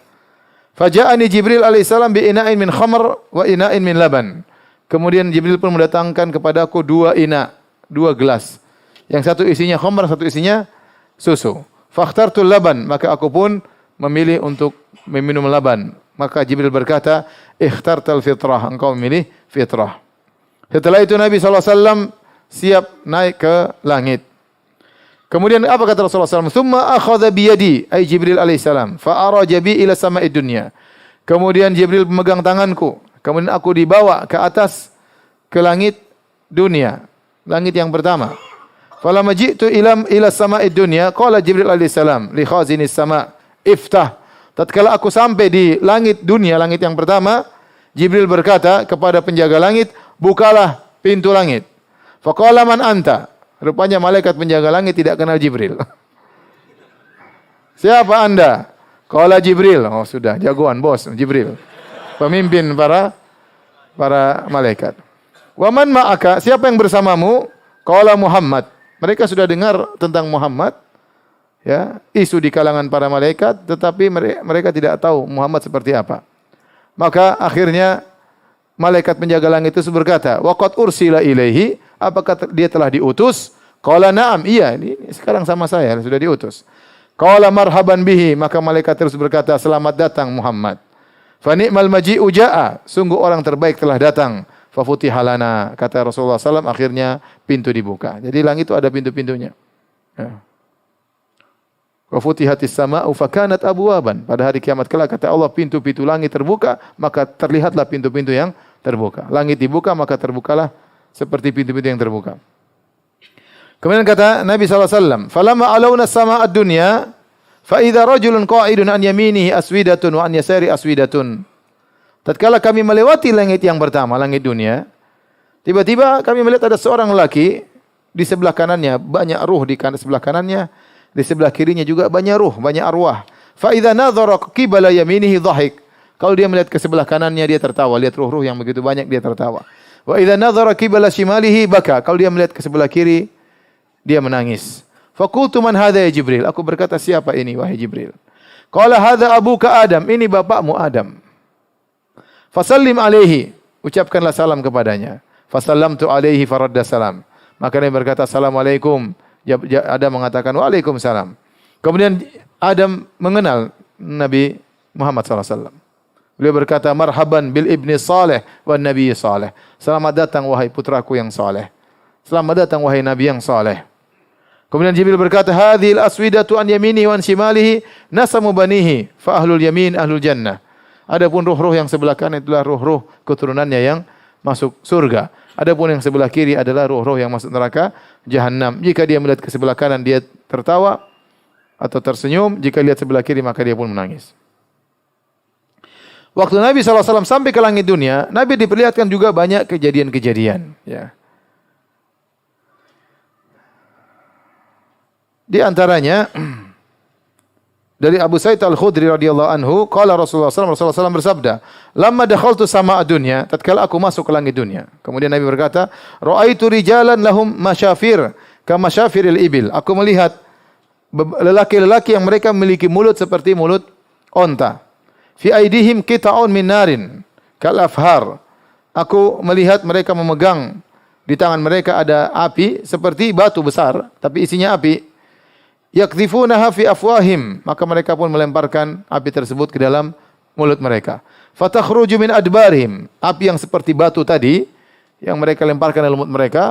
Faja'ani Jibril alaihissalam bi ina'in min khamr wa ina'in min laban. Kemudian Jibril pun mendatangkan kepadaku 2 gelas. Yang satu isinya khamr, satu isinya susu. Fakhtartul laban, maka aku pun memilih untuk meminum laban. Maka Jibril berkata, "Ikhtartal fitrah," engkau memilih fitrah. Setelah itu Nabi SAW siap naik ke langit. Kemudian apa kata Rasulullah SAW? "Tsumma akhadha biyadi," ay Jibril alaihissalam, "fa araja bi ila sama'id dunya." Kemudian Jibril memegang tanganku. Kemudian aku dibawa ke atas ke langit dunia, langit yang pertama. Falamma ji'tu ila sama'id dunya, qala Jibril alaihissalam li khazinis sama', "Iftah." Tatkala aku sampai di langit dunia, langit yang pertama, Jibril berkata kepada penjaga langit, "Bukalah pintu langit." Faqala, "Man anta?" Rupanya malaikat penjaga langit tidak kenal Jibril. Siapa Anda? Qala Jibril. Oh sudah, jagoan bos Jibril. Pemimpin para malaikat. Wa man ma'aka? Siapa yang bersamamu? Qala Muhammad. Mereka sudah dengar tentang Muhammad, ya, isu di kalangan para malaikat, tetapi mereka tidak tahu Muhammad seperti apa. Maka akhirnya malaikat penjaga langit itu berkata, "Wa qad ursila ilaihi?" Apakah dia telah diutus? Qala na'am, iya, ini sekarang sama saya sudah diutus. Qala marhaban bihi, maka malaikat terus berkata, "Selamat datang Muhammad." Fa ni'mal maji'u ja'a, sungguh orang terbaik telah datang. Fa futiha lana, kata Rasulullah SAW, akhirnya pintu dibuka. Jadi langit itu ada pintu-pintunya. Ya. Wa futihatis sama'u fa kanat abwaban. Pada hari kiamat kelak kata Allah, pintu-pintu langit terbuka, maka terlihatlah pintu-pintu yang terbuka. Langit dibuka, maka terbukalah seperti pintu-pintu yang terbuka. Kemudian kata Nabi SAW, "Falamma alawna as-sama'a ad-dunya, fa idza rajulun qa'idun an yaminihi aswidatun wa an yasari aswidatun." Tatkala kami melewati langit yang pertama, langit dunia, tiba-tiba kami melihat ada seorang lelaki di sebelah kanannya banyak ruh, di sebelah kanannya, di sebelah kirinya juga banyak ruh, banyak arwah. Fa idza nadhara qibala yaminihi dhahik. Kalau dia melihat ke sebelah kanannya dia tertawa, lihat ruh-ruh yang begitu banyak dia tertawa. Wa idza nadhara qibala shimalihi baka. Kalau dia melihat ke sebelah kiri dia menangis. Faqultu man hadha ya Jibril? Aku berkata, siapa ini wahai Jibril? Qala hadha abuka Adam, ini bapakmu Adam. Fasallim alaihi, ucapkanlah salam kepadanya. Fasallamtu alaihi faradda salam. Maka dia berkata assalamualaikum. Adam mengatakan waalaikumsalam. Kemudian Adam mengenal Nabi Muhammad SAW. Beliau berkata marhaban bil ibni saleh wan nabi saleh. Selamat datang wahai putraku yang saleh. Selamat datang wahai nabi yang saleh. Kemudian Jibril berkata hadhil aswidatu an yaminihi wa an shimalihi nasamu banihi fa ahlul yamin ahlul jannah. Adapun ruh-ruh yang sebelah kanan itulah ruh-ruh keturunannya yang masuk surga. Adapun yang sebelah kiri adalah ruh-ruh yang masuk neraka jahanam. Jika dia melihat ke sebelah kanan dia tertawa atau tersenyum, jika lihat sebelah kiri maka dia pun menangis. Waktu Nabi SAW sampai ke langit dunia, Nabi diperlihatkan juga banyak kejadian-kejadian. Ya. Di antaranya dari Abu Sa'id Al-Khudri radhiyallahu anhu, qala Rasulullah SAW bersabda, "Lamma dakhaltu sama'a dunya," tatkala aku masuk ke langit dunia. Kemudian Nabi berkata, "Ra'aitu rijalan lahum masyafir kama syafiril ibil." Aku melihat lelaki-lelaki yang mereka memiliki mulut seperti mulut onta. Fi aidihim qita'un min narin kal afhar. Aku melihat mereka memegang di tangan mereka ada api seperti batu besar tapi isinya api. Yakdhifunaha fi afwahim, maka mereka pun melemparkan api tersebut ke dalam mulut mereka. Fatakhruju min adbarihim, api yang seperti batu tadi yang mereka lemparkan dalam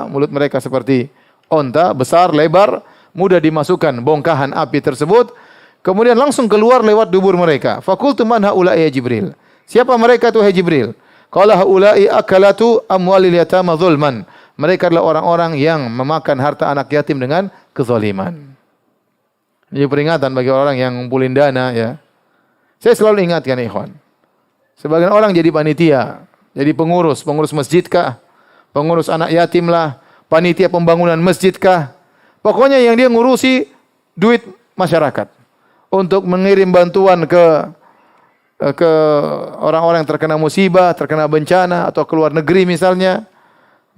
mulut mereka seperti onta, besar, lebar, mudah dimasukkan bongkahan api tersebut, kemudian langsung keluar lewat dubur mereka. Faqultu man haula'i ya Jibril? Siapa mereka itu hai Jibril? Qala haula'i akalatu amwalil yatama zulman. Mereka adalah orang-orang yang memakan harta anak yatim dengan kezaliman. Ini peringatan bagi orang yang ngumpulin dana ya. Saya selalu ingatkan ikhwan. Sebagian orang jadi panitia, jadi pengurus masjid kah, pengurus anak yatim lah, panitia pembangunan masjid kah. Pokoknya yang dia ngurusi duit masyarakat untuk mengirim bantuan ke orang-orang yang terkena musibah, terkena bencana atau ke luar negeri misalnya.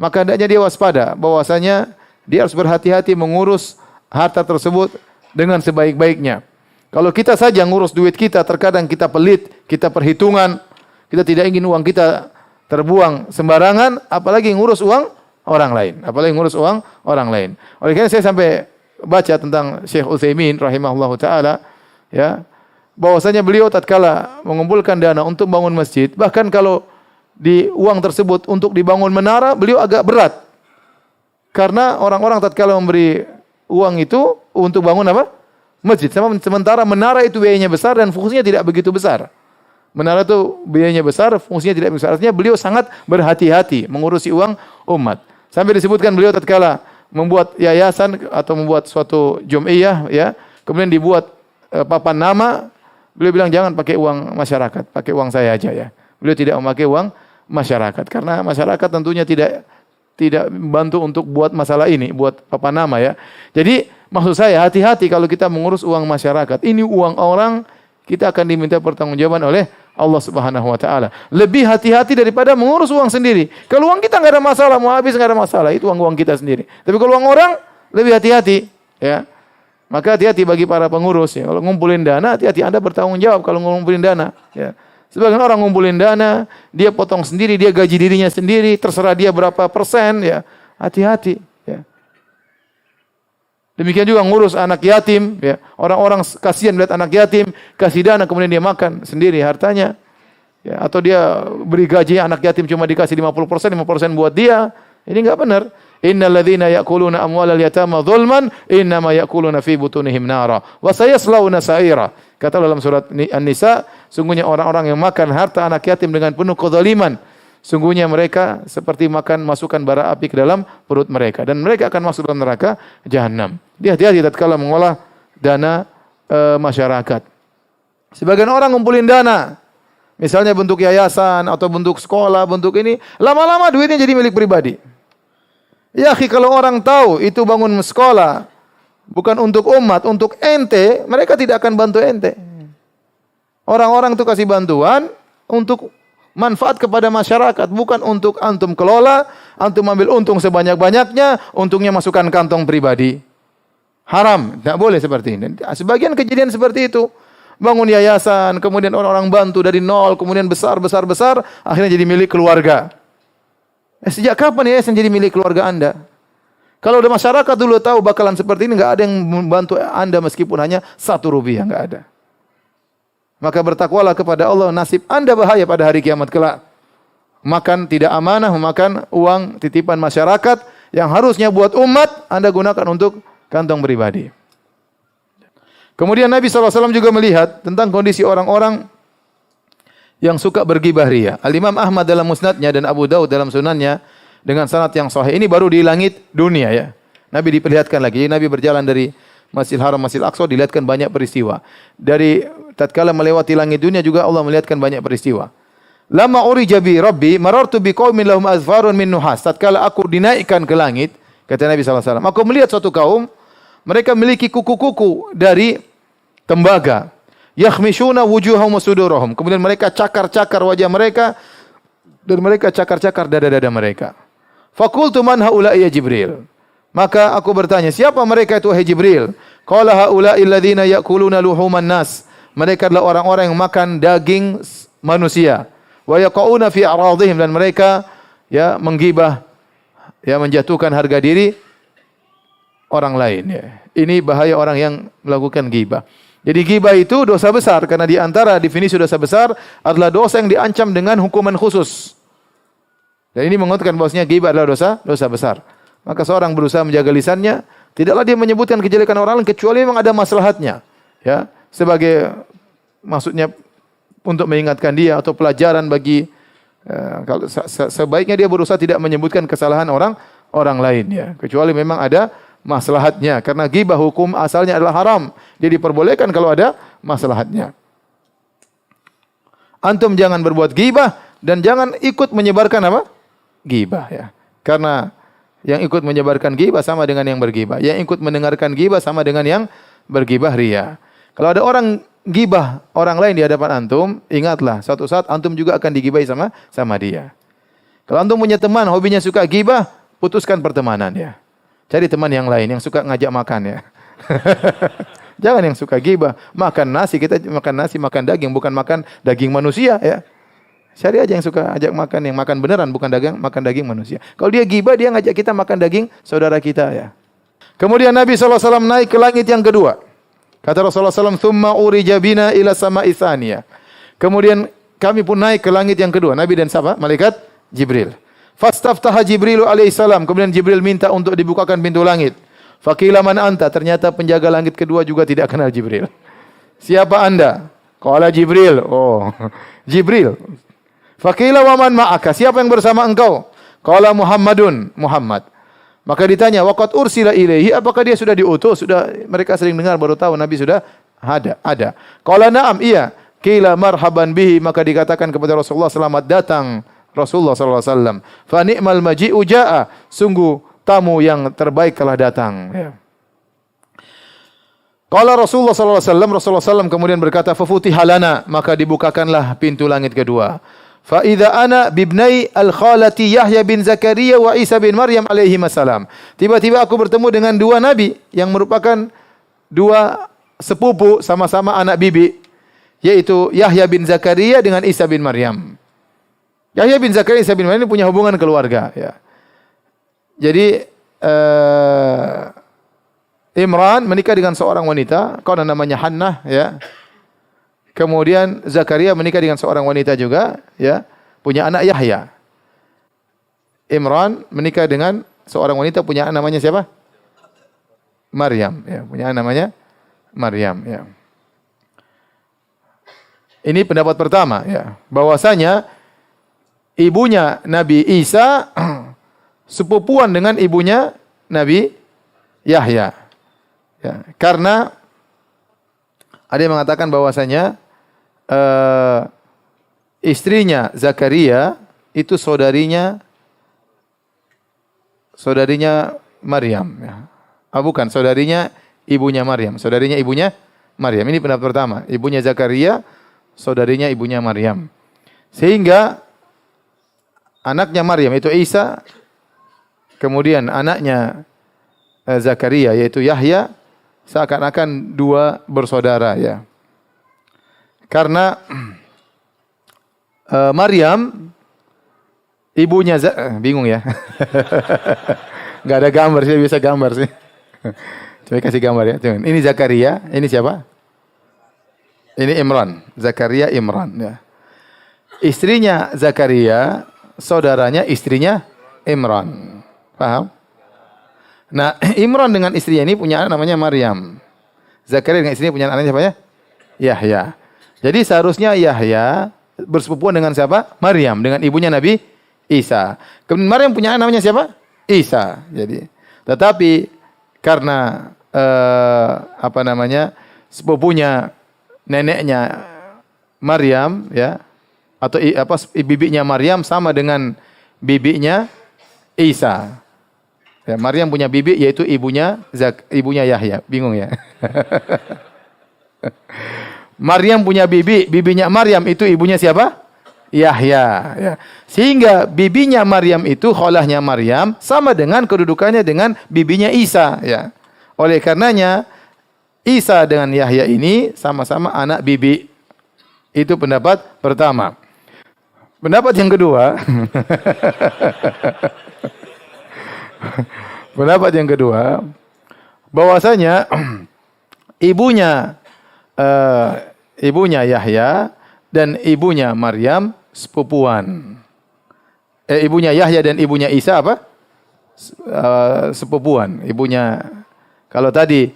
Maka hendaknya dia waspada bahwasanya dia harus berhati-hati mengurus harta tersebut dengan sebaik-baiknya. Kalau kita saja ngurus duit kita, terkadang kita pelit, kita perhitungan, kita tidak ingin uang kita terbuang sembarangan, apalagi ngurus uang orang lain. Oleh karena saya sampai baca tentang Syekh Utsaimin rahimahullahu taala ya, bahwasanya beliau tatkala mengumpulkan dana untuk bangun masjid, bahkan kalau di uang tersebut untuk dibangun menara, beliau agak berat. Karena orang-orang tatkala memberi uang itu untuk bangun apa? Masjid. Sementara menara itu biayanya besar dan fungsinya tidak begitu besar. Menara itu biayanya besar, fungsinya tidak besar. Artinya beliau sangat berhati-hati mengurusi uang umat. Sampai disebutkan beliau tatkala membuat yayasan atau membuat suatu jum'iyah ya, kemudian dibuat papan nama, beliau bilang jangan pakai uang masyarakat, pakai uang saya aja ya. Beliau tidak memakai uang masyarakat karena masyarakat tentunya tidak tidak bantu untuk buat masalah ini, buat apa nama ya. Jadi maksud saya hati-hati kalau kita mengurus uang masyarakat. Ini uang orang, kita akan diminta pertanggungjawaban oleh Allah Subhanahu wa taala. Lebih hati-hati daripada mengurus uang sendiri. Kalau uang kita enggak ada masalah, mau habis enggak ada masalah, itu uang kita sendiri. Tapi kalau uang orang, lebih hati-hati, ya. Maka hati-hati bagi para pengurus ya. Kalau ngumpulin dana, hati-hati Anda bertanggung jawab kalau ngumpulin dana, ya. Sebagian orang ngumpulin dana, dia potong sendiri, dia gaji dirinya sendiri, terserah dia berapa persen, ya. Hati-hati, ya. Demikian juga ngurus anak yatim, ya. Orang-orang kasihan lihat anak yatim, kasih dana kemudian dia makan sendiri hartanya. Ya, atau dia beri gaji anak yatim cuma dikasih 50%, 5% buat dia. Ini enggak benar. Innal ladzina ya'kuluna amwalal yatama dzulman innama ya'kuluna fi butunihim nara wa sayaslawna sa'ira. Kata dalam surat An-Nisa, sungguhnya orang-orang yang makan harta anak yatim dengan penuh kezaliman, sungguhnya mereka seperti makan masukkan bara api ke dalam perut mereka dan mereka akan masuk dalam neraka jahanam. Dia hati-hati tatkala mengolah dana masyarakat. Sebagian orang ngumpulin dana, misalnya bentuk yayasan atau bentuk sekolah, bentuk ini, lama-lama duitnya jadi milik pribadi. Ya, kalau orang tahu itu bangun sekolah bukan untuk umat, untuk ente, mereka tidak akan bantu ente. Orang-orang itu kasih bantuan untuk manfaat kepada masyarakat, bukan untuk antum kelola, antum ambil untung sebanyak-banyaknya, untungnya masukkan kantong pribadi. Haram, tidak boleh seperti ini. Sebagian kejadian seperti itu. Bangun yayasan, kemudian orang-orang bantu dari nol, kemudian besar, akhirnya jadi milik keluarga. Sejak kapan yayasan jadi milik keluarga Anda? Kalau udah masyarakat dulu tahu bakalan seperti ini, enggak ada yang membantu Anda meskipun hanya 1 rupiah, enggak ada. Maka bertakwalah kepada Allah, nasib Anda bahaya pada hari kiamat kelak. Makan tidak amanah, memakan uang titipan masyarakat yang harusnya buat umat, Anda gunakan untuk kantong pribadi. Kemudian Nabi SAW juga melihat tentang kondisi orang-orang yang suka bergibah ria. Al-Imam Ahmad dalam musnadnya dan Abu Daud dalam sunannya dengan sanad yang sahih. Ini baru di langit dunia ya. Nabi diperlihatkan lagi. Nabi berjalan dari Masjidil Haram, Masjidil Aqsa, dilihatkan banyak peristiwa. Dari tatkala melewati langit dunia juga Allah melihatkan banyak peristiwa. Lama urija bi Rabbi marartu bi qaumin lahum azfarun min nuhas. Tatkala aku dinaikkan ke langit, kata Nabi SAW, aku melihat suatu kaum, mereka memiliki kuku-kuku dari tembaga. Yakhmishuna wujuhahum wa sudurahum. Kemudian mereka cakar-cakar wajah mereka dan mereka cakar-cakar dada-dada mereka. Faqultu man haula'i ya Jibril. Maka aku bertanya, siapa mereka itu wahai Jibril? Qala haula'i alladziina ya'kuluna luhuman nas. Mereka adalah orang-orang yang makan daging manusia. Wa yaqauna fi a'radihim, dan mereka ya menggibah, ya menjatuhkan harga diri orang lain ya. Ini bahaya orang yang melakukan gibah. Jadi gibah itu dosa besar karena di antara definisi dosa besar adalah dosa yang diancam dengan hukuman khusus. Dan ini menguatkan bahwasanya gibah adalah dosa besar. Maka seorang berusaha menjaga lisannya, tidaklah dia menyebutkan kejelekan orang lain kecuali memang ada maslahatnya. Ya, sebagai maksudnya untuk mengingatkan dia atau pelajaran bagi kalau sebaiknya dia berusaha tidak menyebutkan kesalahan orang lain ya, kecuali memang ada maslahatnya, karena ghibah hukum asalnya adalah haram. Dia diperbolehkan kalau ada maslahatnya. Antum jangan berbuat ghibah dan jangan ikut menyebarkan apa? Ghibah ya. Karena yang ikut menyebarkan ghibah sama dengan yang berghibah. Yang ikut mendengarkan ghibah sama dengan yang berghibah ria. Kalau ada orang ghibah orang lain di hadapan antum, ingatlah suatu saat antum juga akan digibahi sama dia. Kalau antum punya teman hobinya suka ghibah, putuskan pertemanan ya. Cari teman yang lain yang suka ngajak makan ya. Jangan yang suka gibah. Makan nasi, kita makan nasi, makan daging, bukan makan daging manusia ya. Cari aja yang suka ajak makan, yang makan beneran, bukan makan daging manusia. Kalau dia gibah, dia ngajak kita makan daging saudara kita ya. Kemudian Nabi SAW naik ke langit yang kedua. Kata Rasulullah SAW, "Tsumma urija bina ila sama'i tsaniyah." Kemudian kami pun naik ke langit yang kedua. Nabi dan siapa? Malaikat Jibril. Fastaftaha Jibril alaihissalam. Kemudian Jibril minta untuk dibukakan pintu langit. Faqila man anta. Ternyata penjaga langit kedua juga tidak kenal Jibril. Siapa anda? Qala Jibril. Oh, Jibril. Faqila wa man ma'aka. Siapa yang bersama engkau? Qala Muhammadun. Muhammad. Maka ditanya, waqad ursila ilaihi. Apakah dia sudah diutus? Sudah, mereka sering dengar baru tahu Nabi sudah ada. Qala na'am, iya. Qila marhaban bihi. Maka dikatakan kepada Rasulullah, selamat datang Rasulullah sallallahu alaihi wasallam. Fa ni'mal maji'u jaa'a, sungguh tamu yang terbaik telah datang. Ya. Qala Rasulullah sallallahu alaihi wasallam, Rasulullah sallallahu kemudian berkata, fa futiha lana, maka dibukakanlah pintu langit kedua. Fa idza ana bibnai al-khalati Yahya bin Zakaria wa Isa bin Maryam alaihi salam. Tiba-tiba aku bertemu dengan dua nabi yang merupakan dua sepupu sama-sama anak bibi, yaitu Yahya bin Zakaria dengan Isa bin Maryam. Yahya bin Zakaria Isa bin Maryam ini punya hubungan keluarga, ya. Jadi Imran menikah dengan seorang wanita, konon namanya Hannah, ya. Kemudian Zakaria menikah dengan seorang wanita juga, ya, punya anak Yahya. Imran menikah dengan seorang wanita punya anak namanya siapa? Maryam, ya, punya anak namanya Maryam, ya. Ini pendapat pertama, ya, bahwasanya ibunya Nabi Isa sepupuan dengan ibunya Nabi Yahya. Ya, karena ada yang mengatakan bahwasanya istrinya Zakaria itu saudarinya Maryam, ya. Bukan, saudarinya ibunya Maryam. Saudarinya ibunya Maryam. Ini pendapat pertama. Ibunya Zakaria, saudarinya ibunya Maryam. Sehingga anaknya Maryam itu Isa, kemudian anaknya Zakaria yaitu Yahya, seakan-akan dua bersaudara, ya. Karena Maryam ibunya bingung ya. Enggak ada gambar sih, bisa gambar sih. Coba kasih gambar ya. Ini Zakaria, ini siapa? Ini Imran, Zakaria Imran, ya. Istrinya Zakaria, saudaranya istrinya Imran. Paham? Nah, Imran dengan istrinya ini punya anak namanya Maryam. Zakaria dengan istrinya punya anak siapa ya? Yahya. Jadi seharusnya Yahya bersepupuan dengan siapa? Maryam, dengan ibunya Nabi Isa. Kemudian Maryam punya anak namanya siapa? Isa. Jadi, tetapi karena sepupunya neneknya Maryam, ya, atau bibinya Maryam sama dengan bibinya Isa. Ya, Maryam punya bibi yaitu ibunya Yahya. Bingung ya? Maryam punya bibinya Maryam itu ibunya siapa? Yahya. Ya. Sehingga bibinya Maryam itu kholahnya Maryam sama dengan kedudukannya dengan bibinya Isa. Ya. Oleh karenanya Isa dengan Yahya ini sama-sama anak bibi. Itu pendapat pertama. Pendapat yang kedua. Pendapat yang kedua, bahwasanya ibunya Yahya dan ibunya Maryam sepupuan. Ibunya Yahya dan ibunya Isa apa? Sepupuan. Ibunya, kalau tadi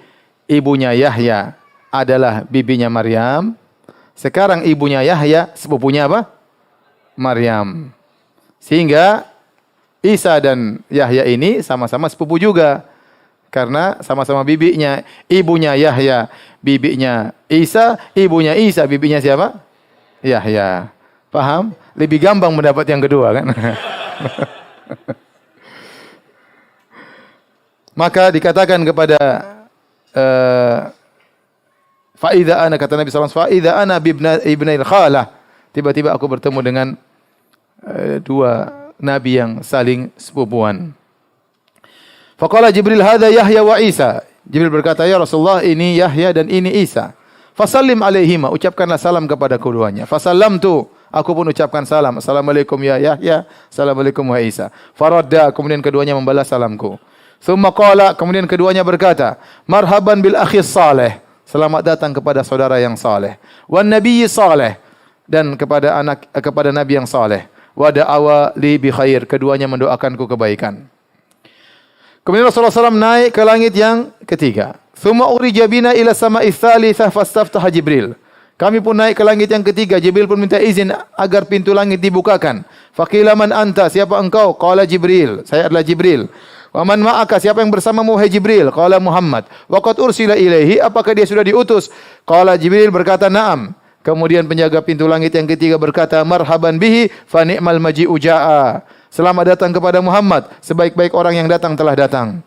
ibunya Yahya adalah bibinya Maryam, sekarang ibunya Yahya sepupunya apa? Maryam. Sehingga Isa dan Yahya ini sama-sama sepupu juga. Karena sama-sama bibinya. Ibunya Yahya, bibinya Isa. Ibunya Isa, bibinya siapa? Yahya. Paham? Lebih gampang mendapat yang kedua kan? Maka dikatakan kepada Fa'idha ana, kata Nabi SAW, Fa'idha ana ibnail khalah. Tiba-tiba aku bertemu dengan dua nabi yang saling sepupuan. Faqala Jibril, hadza Yahya wa Isa. Jibril berkata, ya Rasulullah, ini Yahya dan ini Isa. Fasallim alaihima, ucapkanlah salam kepada keduanya. Fasallamtu, aku pun ucapkan salam. Assalamualaikum ya Yahya, assalamualaikum wa Isa. Faradda, kemudian keduanya membalas salamku. Tsumma qala, kemudian keduanya berkata, marhaban bil akhis saleh. Selamat datang kepada saudara yang saleh. Wan nabiyyi saleh, dan kepada nabi yang saleh. Wa da'awa li bi khair, keduanya mendoakanku kebaikan. Kemudian Rasulullah SAW naik ke langit yang ketiga. Tsumma urija bina ila sama'is tsalitsah fastaftaha Jibril. Kami pun naik ke langit yang ketiga. Jibril pun minta izin agar pintu langit dibukakan. Faqila man anta, siapa engkau? Qala Jibril, saya adalah Jibril. Wa man ma'aka, siapa yang bersamamu wahai Jibril? Qala Muhammad. Wa qad ursila ilaihi, apakah dia sudah diutus? Qala Jibril berkata, na'am. Kemudian penjaga pintu langit yang ketiga berkata, marhaban bihi fa ni'mal maji'u ja'a. Selamat datang kepada Muhammad, sebaik-baik orang yang datang telah datang.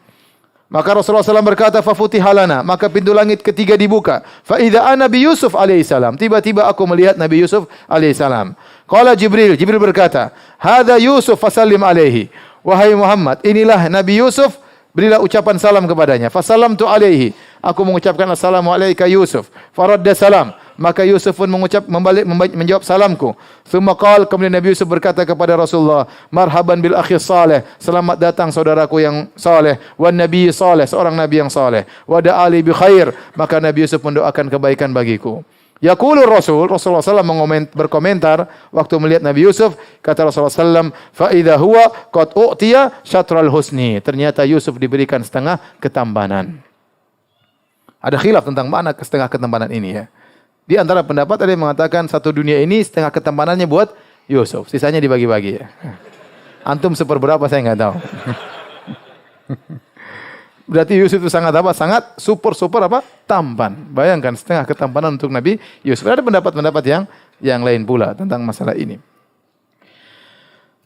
Maka Rasulullah SAW berkata, fafutihalana, maka pintu langit ketiga dibuka. Fa idza ana bi Yusuf alaihissalam. Tiba-tiba aku melihat Nabi Yusuf alaihissalam. Qala Jibril, Jibril berkata, hadza Yusuf fasallim alaihi. Wahai Muhammad, inilah Nabi Yusuf, berilah ucapan salam kepadanya. Fasallamtu alaihi. Aku mengucapkan assalamu alayka Yusuf. Faradda salam. Maka Yusuf pun menjawab salamku. Tsumma qala, kemudian Nabi Yusuf berkata kepada Rasulullah, marhaban bil akhi saleh, selamat datang saudaraku yang saleh, wan nabi saleh, seorang nabi yang saleh, wa da'ali bi khair, maka Nabi Yusuf mendoakan kebaikan bagiku. Yaqulur Rasulullah SAW berkomentar waktu melihat Nabi Yusuf, kata Rasulullah SAW, fa idza huwa qad u'tiya syatral husni, ternyata Yusuf diberikan setengah ketampanan. Ada khilaf tentang makna setengah ketampanan ini ya. Di antara pendapat ada yang mengatakan satu dunia ini setengah ketampanannya buat Yusuf, sisanya dibagi-bagi ya. Antum seperberapa saya enggak tahu. Berarti Yusuf itu sangat apa? Sangat super apa? Tampan. Bayangkan setengah ketampanan untuk Nabi Yusuf. Ada pendapat-pendapat yang lain pula tentang masalah ini.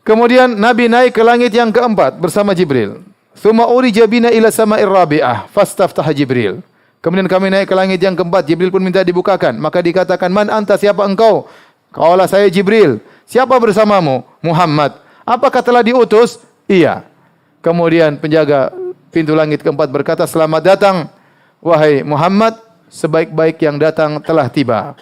Kemudian Nabi naik ke langit yang keempat bersama Jibril. Tsumma urija bina ila sama'ir rabi'ah fastaftaha Jibril. Kemudian kami naik ke langit yang keempat, Jibril pun minta dibukakan. Maka dikatakan, man anta, siapa engkau? Qala, saya Jibril. Siapa bersamamu? Muhammad. Apakah telah diutus? Iya. Kemudian penjaga pintu langit keempat berkata, selamat datang, wahai Muhammad, sebaik-baik yang datang telah tiba.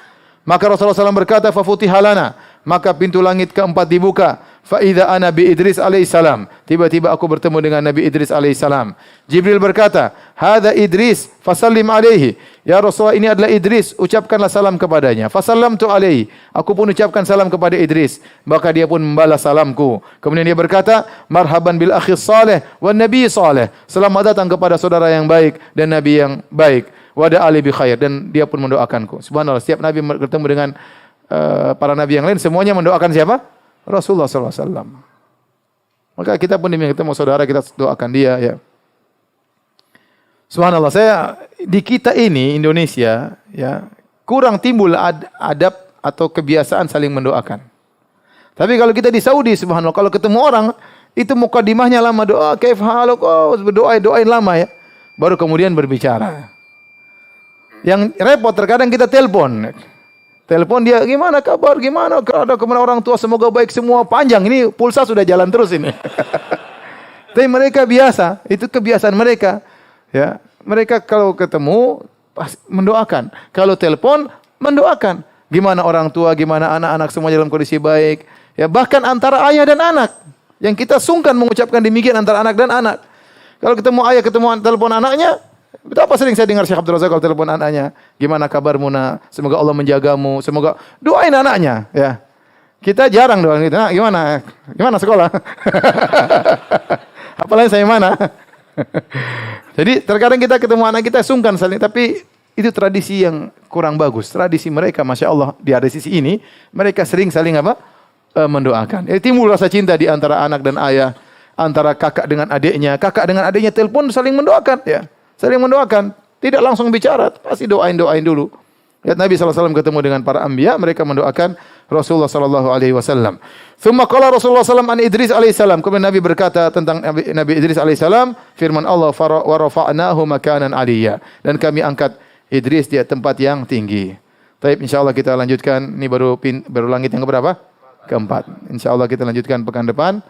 Maka Rasulullah SAW berkata, fafutihalana, maka pintu langit keempat dibuka. Fa idza ana bi Idris alaihissalam. Tiba-tiba aku bertemu dengan Nabi Idris alaihissalam. Jibril berkata, hadza Idris, fasallim alaihi. Ya Rasulullah, ini adalah Idris, ucapkanlah salam kepadanya. Fasallamtu alaihi. Aku pun ucapkan salam kepada Idris, maka dia pun membalas salamku. Kemudian dia berkata, marhaban bil akhi saleh wan nabi saleh. Selamat datang kepada saudara yang baik dan nabi yang baik. Wa da'ali bi khair, dan dia pun mendoakanku. Subhanallah, setiap nabi bertemu dengan para nabi yang lain semuanya mendoakan siapa? Rasulullah SAW. Maka kita pun diminta ketemu saudara, kita doakan dia ya. Subhanallah, saya di kita ini Indonesia ya kurang timbul adab atau kebiasaan saling mendoakan. Tapi kalau kita di Saudi, subhanallah, kalau ketemu orang itu mukadimahnya lama, doa kaif haluk, doain lama ya. Baru kemudian berbicara. Yang repot terkadang kita telepon dia, gimana kabar, gimana orang tua, semoga baik semua, panjang, ini pulsa sudah jalan terus ini. Tapi mereka biasa, itu kebiasaan mereka. Ya, mereka kalau ketemu mendoakan, kalau telepon mendoakan. Gimana orang tua, gimana anak-anak semua dalam kondisi baik. Ya, bahkan antara ayah dan anak, yang kita sungkan mengucapkan demikian antara anak dan anak. Kalau ketemu ayah, ketemu telepon anaknya. Betapa sering saya dengar Syekh Abdul Razak kalau telepon anaknya, gimana kabarmu nak? Semoga Allah menjagamu, semoga doain anaknya ya. Kita jarang doain gitu. Nah, gimana sekolah? Apalagi saya mana? Jadi terkadang kita ketemu anak kita sungkan saling, tapi itu tradisi yang kurang bagus. Tradisi mereka, masya Allah, di ada sisi ini mereka sering saling apa? Mendoakan. Timbul rasa cinta di antara anak dan ayah, antara kakak dengan adiknya telepon saling mendoakan ya. Saling mendoakan, tidak langsung bicara, pasti doain dulu. Lihat Nabi SAW ketemu dengan para anbiya, mereka mendoakan Rasulullah SAW. Tsumma qala Rasulullah SAW an Idris alaihissalam. Kemudian Nabi berkata tentang Nabi Idris alaihissalam, firman Allah, wa rafa'nahu makanan aliyya. Dan kami angkat Idris di tempat yang tinggi. Baik, insyaallah kita lanjutkan. Ini baru langit yang keberapa? Keempat. Insyaallah kita lanjutkan pekan depan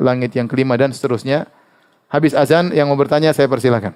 langit yang kelima dan seterusnya. Habis azan yang mau bertanya saya persilakan.